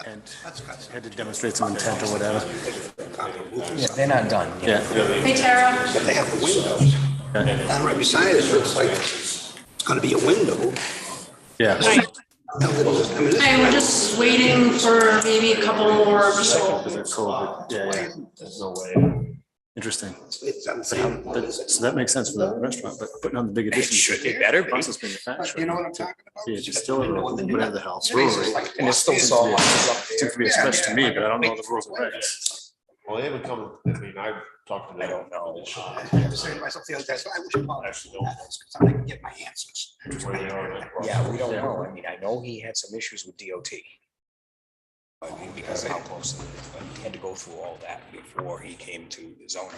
and had to demonstrate some intent or whatever. Yeah, they're not done. Yeah. Hey, Tara. But they have the windows. And right beside it looks like it's gonna be a window. Yeah. Right. I mean, this Hey, we're just waiting for maybe a couple more people. Because it's cold, but yeah, there's no way. Interesting. it's But unsafe. so that makes sense for the restaurant, but putting on the big addition. should be better, but- Process But manufacturing. you know what I'm talking about? Yeah, just still whatever the hell. And there's still saw lines up Seems to be a stretch to me, but I don't know the rules and regs. Well, they haven't come, I mean, I've talked to them. I don't know. I was saying to myself the other day, I wish Paul actually don't ask, because I can get my answers. Where they are, like, Yeah, we don't know. I mean, I know he had some issues with DOT. I mean, because of how close, he had to go through all that before he came to the zoning.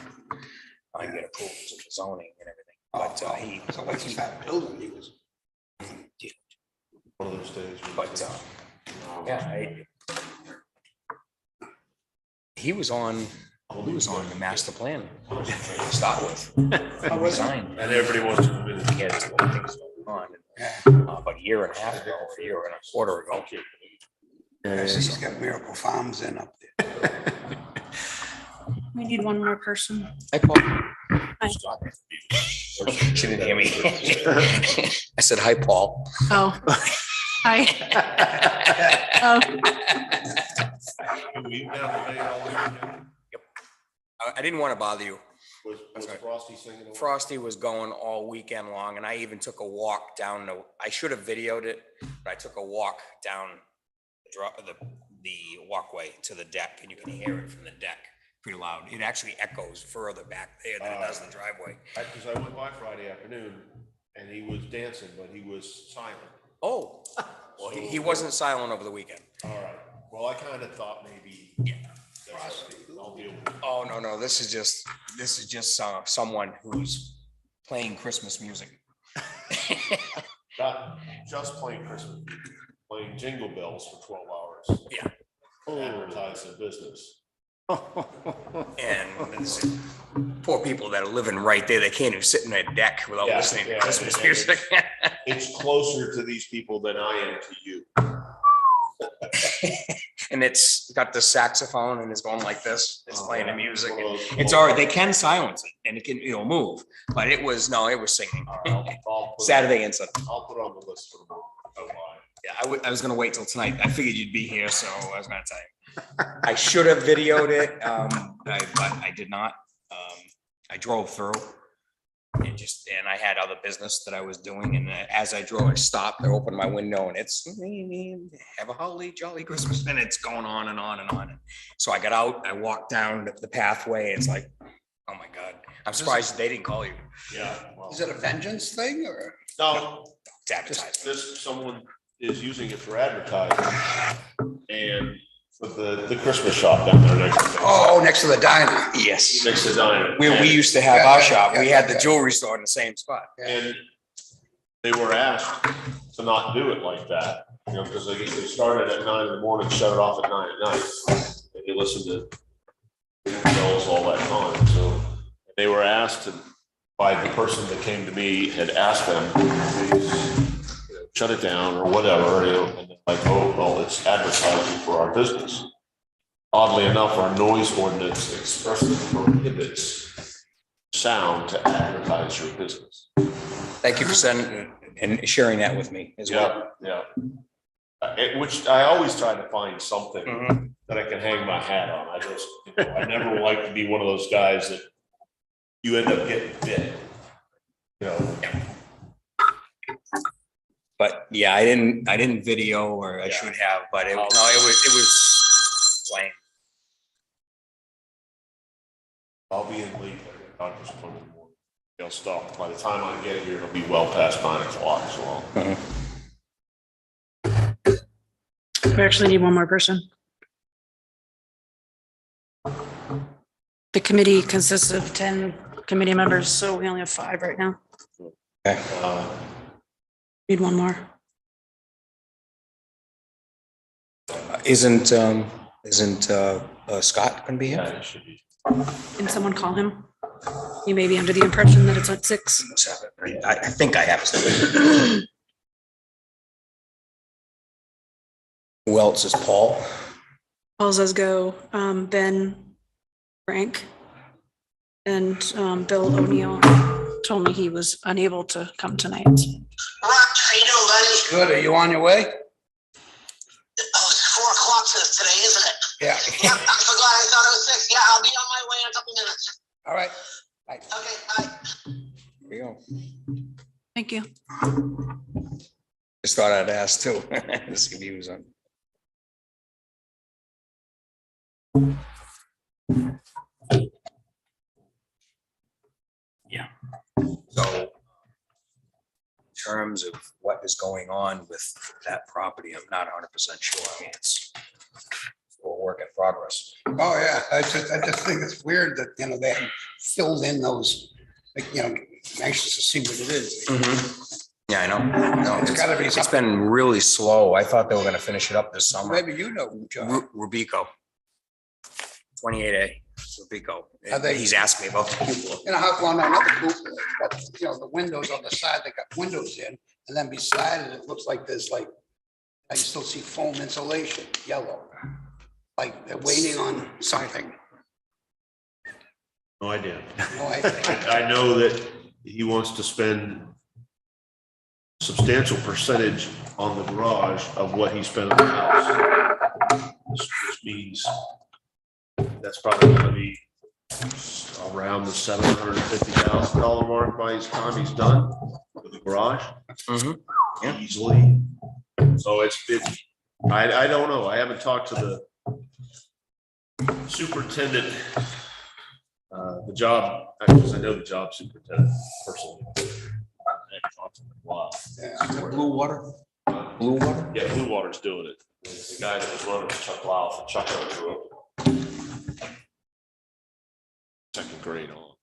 I get approvals of the zoning and everything, but he, So once he started building, he was. one of those days. but, yeah, he was on the master plan to start with. He resigned. And everybody wants to come in. He had his own things going on, about a year and a half ago, or a year and a quarter ago. Yeah, So he's got Miracle Farms in up there. We need one more person. Hi, Paul. Hi. She didn't hear me. I said, hi, Paul. Oh. Hi. Oh, I didn't want to bother you. Was Frosty singing? Frosty was going all weekend long, and I even took a walk down I should have videoed it, but I took a walk down the walkway to the deck, and you can hear it from the deck pretty loud. It actually echoes further back there than it does the driveway. Because I went by Friday afternoon and he was dancing, but he was silent. Oh, well, he wasn't silent over the weekend. All right. Well, I kind of thought maybe. Yeah. I'll deal with it. Oh, no, this is just someone who's playing Christmas music. Not just playing Christmas, playing Jingle Bells for 12 hours. Yeah. Advertise their business. And there's poor people that are living right there, they can't even sit in their deck without Yeah, listening to yeah, Christmas yeah, music. It's closer to these people than I am to you. And it's got the saxophone and it's going like this, it's playing the music. One of those- It's all right, they can silence it and it can, move, but it was singing. I'll put- Saturday and Sunday. I'll put on the list for the morning. Yeah, I was gonna wait till tonight. I figured you'd be here, so I was gonna tell you. I should have videoed it, but I did not. I drove through. And I had other business that I was doing, and as I drove, I stopped, I opened my window, and it's have a holly jolly Christmas, and it's going on and on and on. So I got out, I walked down the pathway, it's like, oh my God, I'm surprised they didn't call you. Yeah. well, Is it a vengeance thing or? No, It's advertising. this, someone is using it for advertising and for the Christmas shop down there next to. Oh, next to the diner. Yes. Next to Diner. Where we used to have Yeah, our yeah, shop, we yeah, had the yeah. jewelry store in the same spot. And they were asked to not do it like that, because they started at 9 a.m, shut it off at 9 p.m. And you listen to bells all that time, so they were asked by the person that came to me, had asked them, please, shut it down or whatever, and they're like, oh, well, it's advertising for our business. Oddly enough, our noise ordinance expressly prohibits sound to advertise your business. Thank you for sending and sharing that with me as well. Yeah. Which I always try to find something Mhm. that I can hang my hat on. I never like to be one of those guys that you end up getting bit. But yeah, I didn't video, or I should have, but it was plain. I'll be in late, I got doctor's appointment in the morning. They'll stop. By the time I get here, it'll be well past 9 o'clock, so. we actually need one more person. The committee consists of 10 committee members, so we only have 5 right now. Need one more. Isn't Scott gonna be here? Yeah, it should be. Can someone call him? You may be under the impression that it's at 6. I think I have something. Who else is Paul? Paul Zesgo, Ben, Frank, and Bill O'Neill told me he was unable to come tonight. Rock, how you doing, buddy? Good, are you on your way? Oh, it's 4 o'clock today, isn't it? Yeah. Yep, I forgot. I thought it was 6. Yeah, I'll be on my way in a couple minutes. All right. Okay, bye. There you go. Thank you. Just thought I'd ask too. This could be was on. Yeah. So in terms of what is going on with that property, I'm not 100% sure. I mean, it's a work in progress. Oh, yeah, I just think it's weird that, you know, they haven't filled in those, like, you know, I'm anxious to see what it is. Yeah, I know. No, It's gotta be it's something. been really slow. I thought they were gonna finish it up this summer. Maybe you know, John. Rubico. 28A, Rubico. Are they- He's asked me about the cupola. You know how, well, no, not the coop, but, you know, the windows on the side, they got windows in, and then beside it, it looks like there's like, I still see foam insulation, yellow. Like they're waiting on something. No idea. No, I know that he wants to spend substantial percentage on the garage of what he spent on the house. This means that's probably gonna be around the $750,000 mark by the time he's done with the garage. Mhm. Yeah. Easily. So I don't know. I haven't talked to the superintendent, the job, because I know the job superintendent personally. I haven't talked to him in a while. yeah. Blue water? Blue water? Yeah, Blue Water's doing it. The guy that was running was Chuck Lau from Chuck grew up. Second grade on.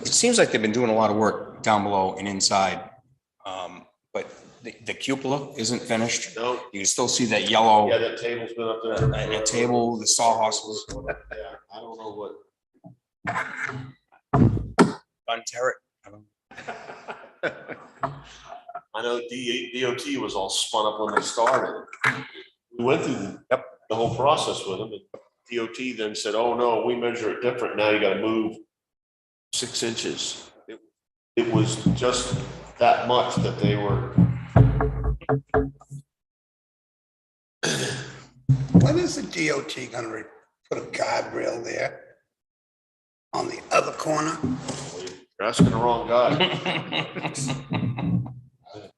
It seems like they've been doing a lot of work down below and inside. But the cupola isn't finished. No, You can still see that yellow yeah, that table's been up there. and the table, the sawhorse was Yeah, I don't know what. unterrit. I know DOT was all spun up when they started. We went through the whole process with them, and DOT then said, oh, no, we measure it different. Now you gotta move 6 inches. It was just that much that they were. When is the DOT gonna put a guardrail there? On the other corner? You're asking the wrong guy.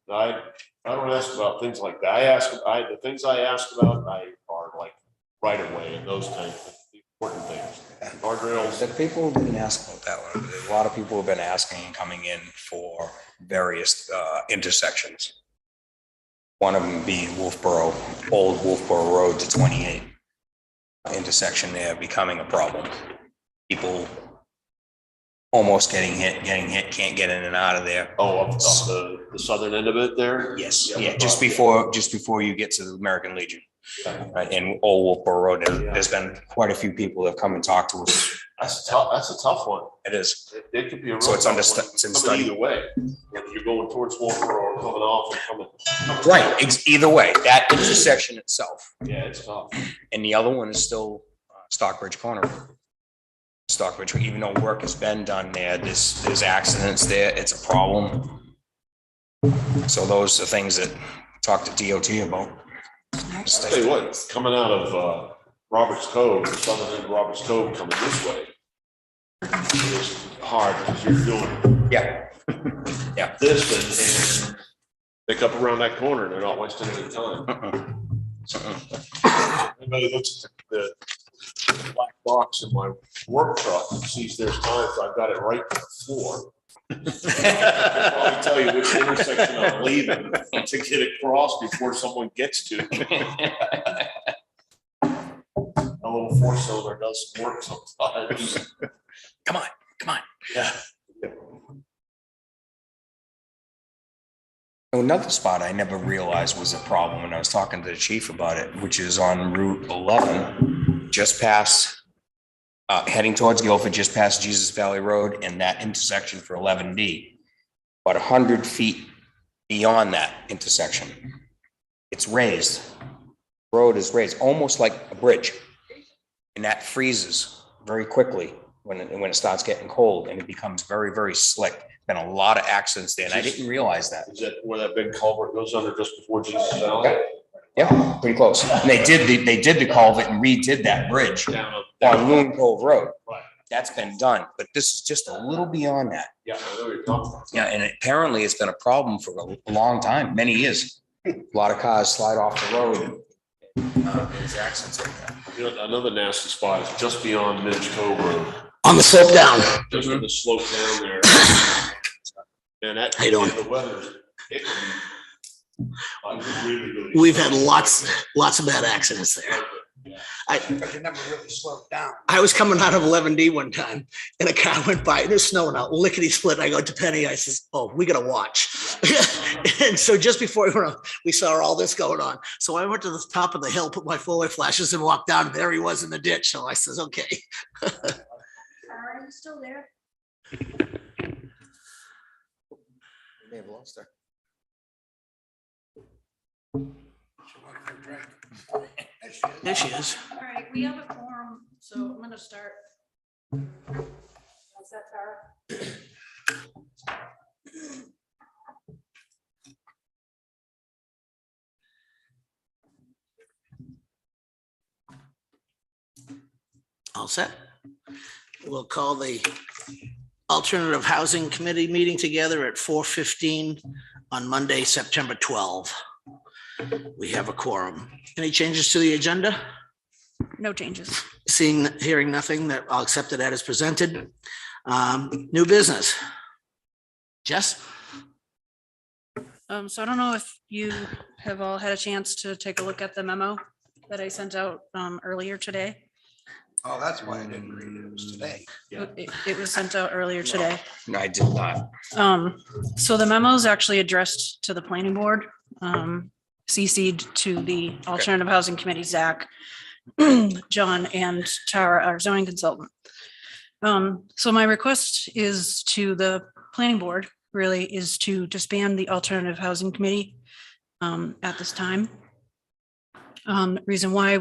I don't ask about things like that. The things I ask about, are like right away and those kinds of important things. Guardrails. The people didn't ask about that one. A lot of people have been asking and coming in for various intersections. One of them being Wolfboro, old Wolfboro Road to 28. Intersection there becoming a problem. People almost getting hit, can't get in and out of there. Oh, up the southern end of it there? Yes, Yeah, yeah, just before you get to the American Legion. Right, and Old Wolfboro Road, there's been quite a few people that have come and talked to us. That's a tough one. It is. It could be a real. So it's tough under one. it's in Coming study. Either way, whether you're going towards Wolfboro or coming off and coming. Right, either way, that intersection itself. Yeah, it's tough. And the other one is still Stockbridge Corner. Stockbridge, even though work has been done there, there's accidents there, it's a problem. So those are things that talk to DOT about. I'll tell you what, coming out of Roberts Cove, the southern end of Roberts Cove coming this way, it's hard because you're doing Yeah. Yeah. this and pick up around that corner and they're not wasting any time. Anybody looks at the black box in my work truck and sees there's times I've got it right to the floor. I'll tell you which intersection I'm leaving to get across before someone gets to. A little 4-cylinder does some work sometimes. Come on. Yeah. Another spot I never realized was a problem, and I was talking to the chief about it, which is on Route 11, just past, heading towards Guilford, just past Jesus Valley Road, and that intersection for 11D. About 100 feet beyond that intersection, it's raised. road is raised, almost like a bridge. And that freezes very quickly when it starts getting cold, and it becomes very, very slick. Been a lot of accidents there, and I didn't realize that. Is that where that big culvert goes under just before Jesus Valley? Yeah, pretty close. And they did the culvert and redid that bridge Down. on Loon Cove Road. Right. That's been done, but this is just a little beyond that. Yeah, I know what you're talking about. Yeah, and apparently it's been a problem for a long time, many years. A lot of cars slide off the road. There's accidents like that. You know, another nasty spot is just beyond Midge Cove Road, On the slope down. just on the slope down there. And that, How you doing? the weather, it can be really, really. We've had lots of bad accidents there. But you never really slowed down. I was coming out of 11D one time and a car went by and it's snowing out, lickety split. I go to Penny, I says, oh, we gotta watch. And so just before we went, we saw all this going on. So I went to the top of the hill, put my 4-way flashes and walked down. There he was in the ditch. So I says, okay. Are you still there? May have lost her. There she is. All right, we have a quorum, so I'm gonna start. How's that, Tara? All set. We'll call the Alternative Housing Committee meeting together at 4:15 on Monday, September 12. We have a quorum. Any changes to the agenda? No changes. Hearing nothing, that I'll accept it as presented. New business. Jess? So I don't know if you have all had a chance to take a look at the memo that I sent out earlier today. Oh, that's why I didn't read it. It was today. It was sent out earlier today. No, I did not. So the memo is actually addressed to the planning board, CC'd to the Alternative Housing Committee, Zach, John, and Tara, our zoning consultant. So my request is to the planning board, really, is to disband the Alternative Housing Committee at this time. Reason why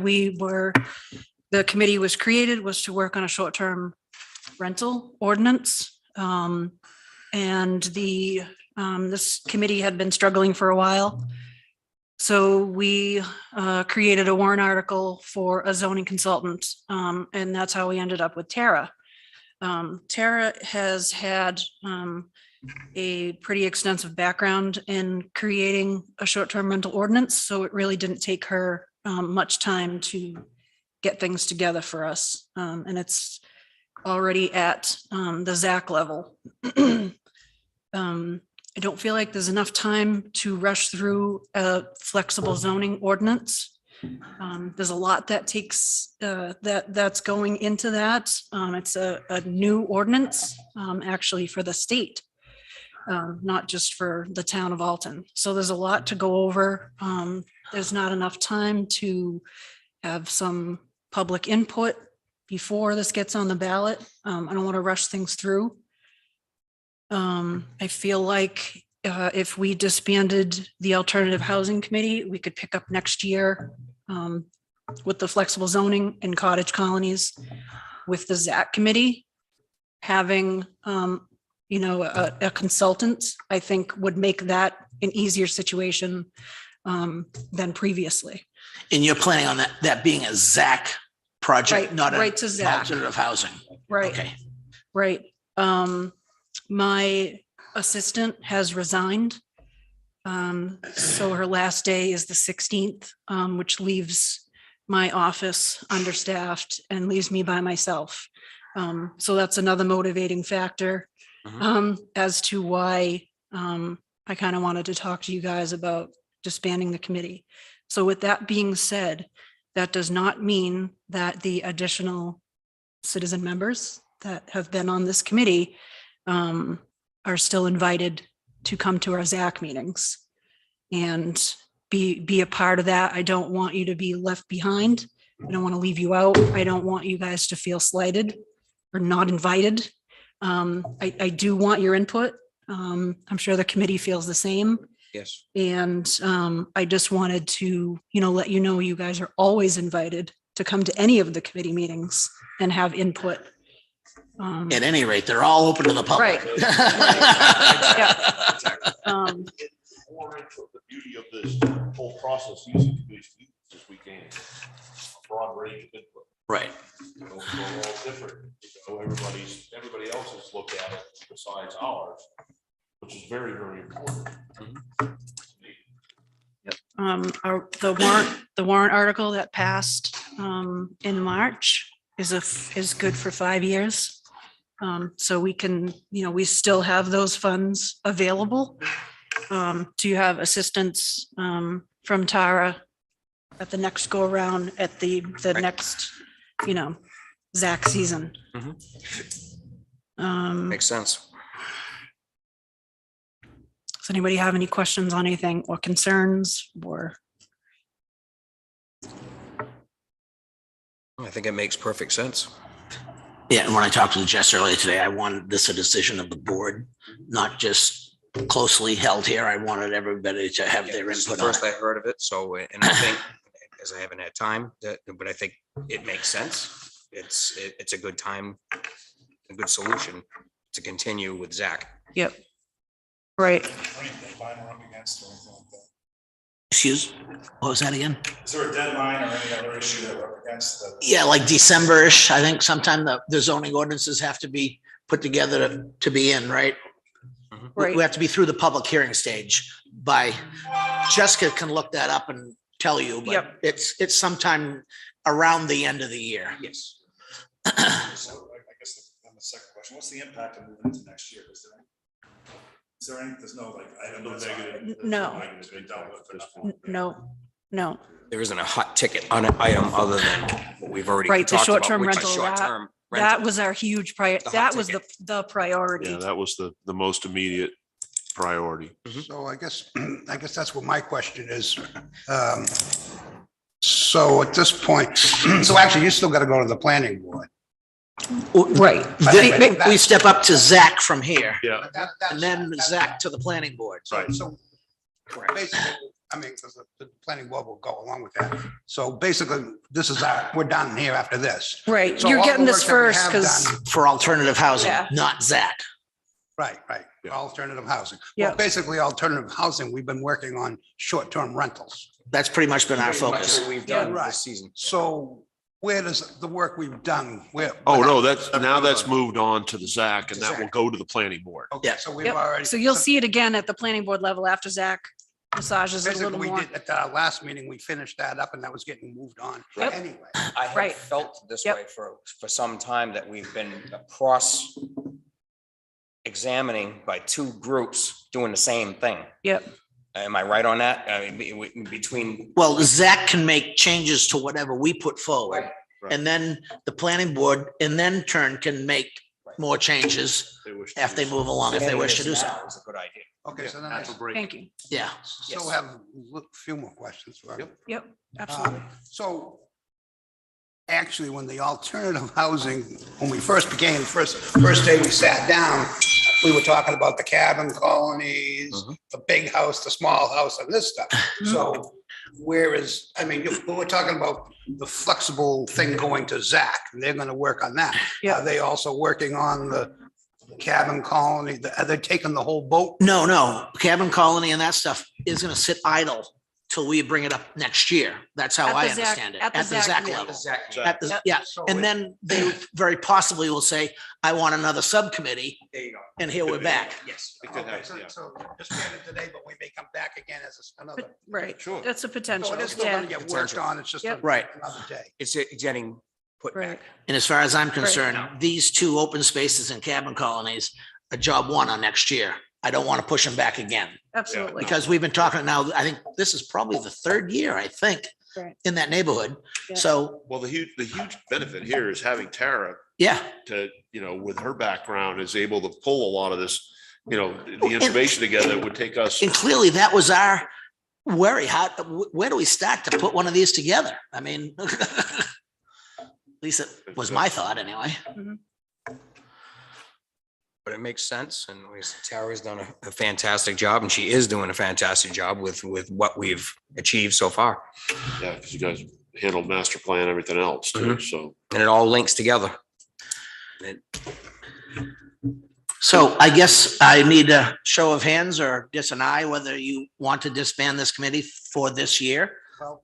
the committee was created was to work on a short-term rental ordinance. And this committee had been struggling for a while. So we created a warrant article for a zoning consultant, and that's how we ended up with Tara. Tara has had a pretty extensive background in creating a short-term rental ordinance, so it really didn't take her much time to get things together for us. And it's already at the ZAC level. I don't feel like there's enough time to rush through a flexible zoning ordinance. There's a lot that takes that's going into that. It's a new ordinance, actually, for the state, not just for the town of Alton. So there's a lot to go over. There's not enough time to have some public input before this gets on the ballot. I don't want to rush things through. I feel like if we disbanded the Alternative Housing Committee, we could pick up next year with the flexible zoning and cottage colonies with the ZAC committee. Having, a consultant, I think, would make that an easier situation than previously. And you're planning on that being a ZAC project, Right, not right to an ZAC. alternative housing? Right. Okay. Right. My assistant has resigned. So her last day is the 16th, which leaves my office understaffed and leaves me by myself. So that's another motivating factor as to why I kind of wanted to talk to you guys about disbanding the committee. So with that being said, that does not mean that the additional citizen members that have been on this committee are still invited to come to our ZAC meetings and be a part of that. I don't want you to be left behind. I don't want to leave you out. I don't want you guys to feel slighted or not invited. I do want your input. I'm sure the committee feels the same. Yes. And I just wanted to, let you know, you guys are always invited to come to any of the committee meetings and have input. At any rate, they're all open to the public. Right. Yeah. More into the beauty of this whole process, using committees as we can. A broad range of input. Right. We're all different. Everybody else's look at it besides ours, which is very, very important. The warrant article that passed in March is good for 5 years. So we can, we still have those funds available. Do you have assistance from Tara at the next go around at the next, Zach season? Makes sense. Does anybody have any questions on anything or concerns or? I think it makes perfect sense. Yeah, and when I talked to Jess earlier today, I wanted this a decision of the board, not just closely held here. I wanted everybody to have their This is the input on first it. I heard of it, so, and I think, as I haven't had time, but I think it makes sense. It's a good time, a good solution to continue with Zach. Yep. Right. Deadline we're up against or anything like that? Excuse, what was that again? Is there a deadline or any other issue that we're up against? Yeah, like December-ish. I think sometime the zoning ordinances have to be put together to be in, right? Right. We have to be through the public hearing stage by, Jessica can look that up and tell you, but Yep. it's sometime around the end of the year. Yes. So I guess then the second question, what's the impact of moving into next year? There's no like item that's negative. No. Negative they dealt with at this point. No. There isn't a hot ticket on an item other than what we've already Right, the talked about, short-term which is rental, short-term That rental. was our huge The hot that was ticket. the priority. Yeah, that was the most immediate priority. So I guess that's what my question is. So at this point, so actually you still got to go to the planning board. Right. We step up to Zach from here Yeah. and then Zach to the planning board. Right. So basically, because the planning board will go along with that. So basically, we're done here after this. Right. So You're all the getting this work that we first have because done- For alternative housing, Yeah. not Zach. Right, Yeah. alternative housing. Yeah. Well, basically, alternative housing, we've been working on short-term rentals. That's pretty much been our Pretty much focus. what we've done Right. this season. So where does the work we've done, where? Oh, no, that's moved on to the Zach and To that will Zach. go to the planning board. Okay, Yeah. so we've Yep. already. So you'll see it again at the planning board level after Zach massages it a Basically, little we more. did, at our last meeting, we finished that up and that was getting moved on Yep. anyway. I have Right. felt this Yep. way for some time, that we've been across examining by two groups doing the same thing. Yep. Am I right on that? I mean, between, Well, Zach can make changes to whatever we put forward. Right. And then the planning board in then turn can make more changes They wish to if they do so. move along, if they ending wish to this do so. now is a good idea. Okay, so then I After break. Thank you. Yeah. still Yes. have a few more questions. for you. Yep, absolutely. So actually, when the alternative housing, when we first began, first day we sat down, we were talking about the cabin colonies, the big house, the small house, and this stuff. So whereas, we were talking about the flexible thing going to Zach, and they're gonna work on that. Yeah. Are they also working on the cabin colony? Are they taking the whole boat? No, cabin colony and that stuff is gonna sit idle till we bring it up next year. That's how At I the Zach- understand it. at the At the Zach Zach level. level. Zach, At the, Yep. yeah, So and it- then they very possibly will say, I want another subcommittee, there you go. and here we're back. Yes. It could Okay, have, so, yeah. so just get it today, but we may come back again as another. But- Right. Sure. That's a potential. So it is still Yeah. gonna get worked on, it's just Yep. Right. another day. It's getting put Right. back. And as far as I'm concerned, these two open spaces and cabin colonies are job one on next year. I don't want to push them back again, Absolutely. because we've been talking now, I think this is probably the third year, I think, Right. in that neighborhood. Yeah. So, Well, the huge benefit here is having Tara yeah, to, with her background, is able to pull a lot of this, the information together. It would take us. and clearly that was our worry. Where do we start to put one of these together? I mean, at least it was my thought anyway. but it makes sense. And Tara's done a fantastic job, and she is doing a fantastic job with what we've achieved so far. Yeah, because you guys handled master plan, everything else too, so. And it all links together. So I guess I need a show of hands or just an eye, whether you want to disband this committee for this year. Well,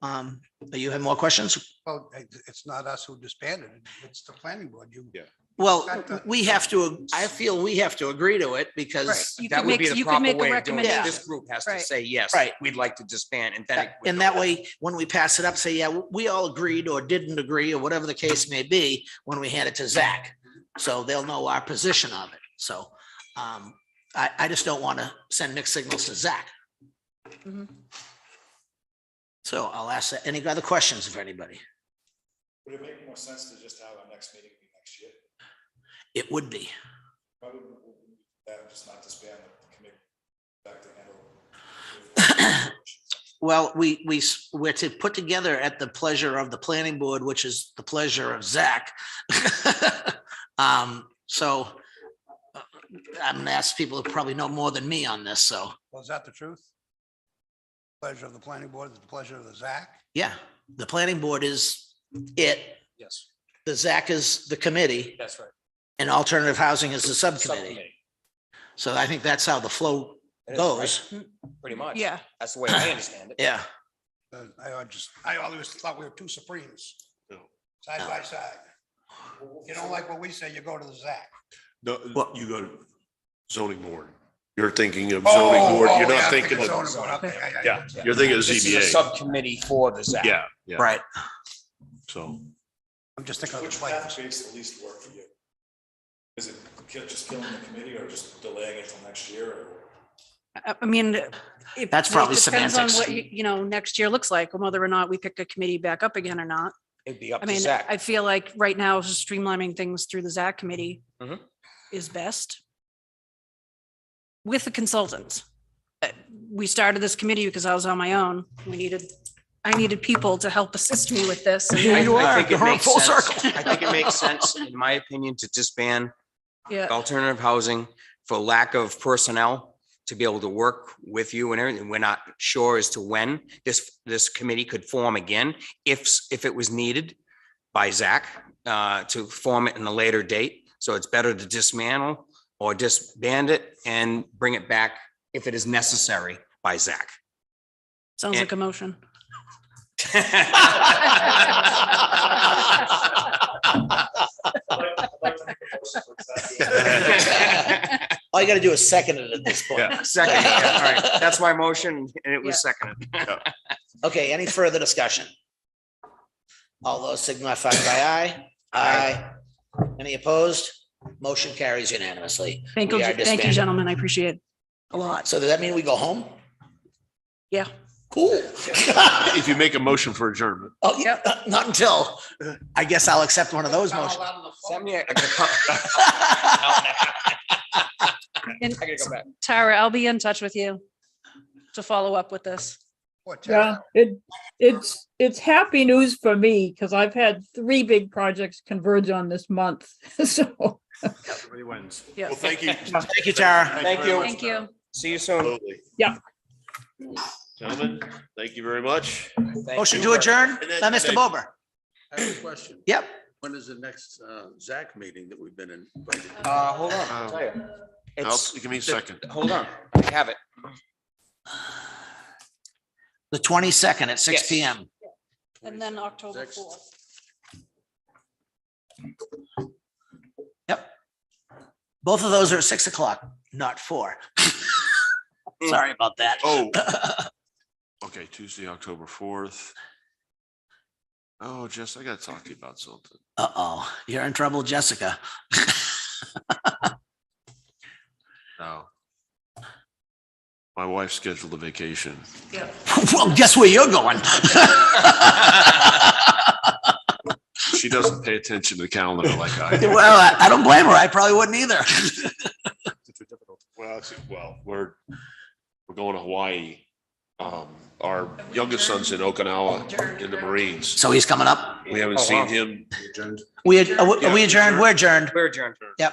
Do you have more questions? well, it's not us who disbanded it. It's the planning board. You. Yeah. Well, we have to, I feel we have to agree to it because, You That could would be make, the you could proper make a way of doing it. recommendation. This group has to Right. say, yes, Right. we'd like to disband, and then. it would and go that back. way, when we pass it up, say, yeah, we all agreed or didn't agree or whatever the case may be, when we hand it to Zach. So they'll know our position of it. So I just don't want to send mixed signals to Zach. Mhm. So I'll ask that. Any other questions of anybody? Would it make more sense to just have our next meeting be next year? It would be. Probably that just not disband the committee back to handle. Well, we're to put together at the pleasure of the planning board, which is the pleasure of Zach. So I'm gonna ask people who probably know more than me on this, so, Well, is that the truth? Pleasure of the planning board is the pleasure of the Zach. yeah, the planning board is it, Yes, the Zach is the committee, that's right. and alternative housing is the subcommittee. So I think that's how the flow It is, goes, right? Pretty much. Yeah. That's the way I understand it. yeah. I always thought we were two supremes, No. side by side. You don't like what we say, you go to the Zach. No, Well- you go to zoning board. You're thinking of zoning board, you're yeah, not I'm thinking of, zoning board. Okay, yeah, you're thinking of This is a ZBA. subcommittee for the ZAC. Yeah, yeah, Right. so. I'm just thinking of the Which players. path makes the least work for you? Is it just killing the committee or just delaying it till next year? Or I mean. That's probably it depends on semantics. what, next year looks like, and whether or not we pick a committee back up again or not. It'd be up I to mean, ZAC. I feel like right now just streamlining things through the ZAC committee Mhm. is best. With the consultants. We started this committee because I was on my own. I needed people to help assist me with this. and Here you I are, think it you're makes full sense. circle. I think it makes sense, in my opinion, to disband Yeah, alternative housing for lack of personnel to be able to work with you and everything. We're not sure as to when this committee could form again, if it was needed by Zach to form it in a later date. So it's better to dismantle or disband it and bring it back if it is necessary by Zach. sounds like a motion. I'd like to make a motion for that. All you gotta do is second it at this point. Yeah. Second, yeah, all right, that's my motion, and it was seconded. Okay, any further discussion? All those signify by aye. Aye. Any opposed? Motion carries unanimously. Thank We you, are thank you, disbanded. gentlemen. I appreciate it a lot. So does that mean we go home? Yeah. Cool. If you make a motion for adjournment. Oh, yeah, not until, I guess I'll accept one of those Not motions. allowed on the phone. Send me a- And I gotta go back. Tara, I'll be in touch with you to follow up with this. What, Yeah, Tara? it's happy news for me because I've had 3 big projects converge on this month. So, Everybody wins. Yeah. Well, thank you. Thank you, Tara. Thank very you. much, Thank you. See you soon. Absolutely. Yeah. Gentlemen, thank you very much. Thank Motion you. to adjourn, And then- Mr. Bober. I have a question. Yep. When is the next ZAC meeting that we've been in? Hold on, I'll tell you. It's, Give me a second. hold on, I have it. The 22nd at 6 Yes. PM. And then October Next. 4th. Yep. Both of those are at 6 o'clock, not 4. Sorry about that. Oh. Okay, Tuesday, October 4th. Oh, Jess, I gotta talk to you about something. Uh-oh, you're in trouble, Jessica. No. My wife scheduled a vacation. Well, guess where you're going? She doesn't pay attention to the calendar like I do. Well, I don't blame her. I probably wouldn't either. Well, we're going to Hawaii. Our youngest son's in Okinawa in the Marines. So he's coming up. We haven't Oh, seen wow. him. We adjourned, we're adjourned. We're adjourned. Yep.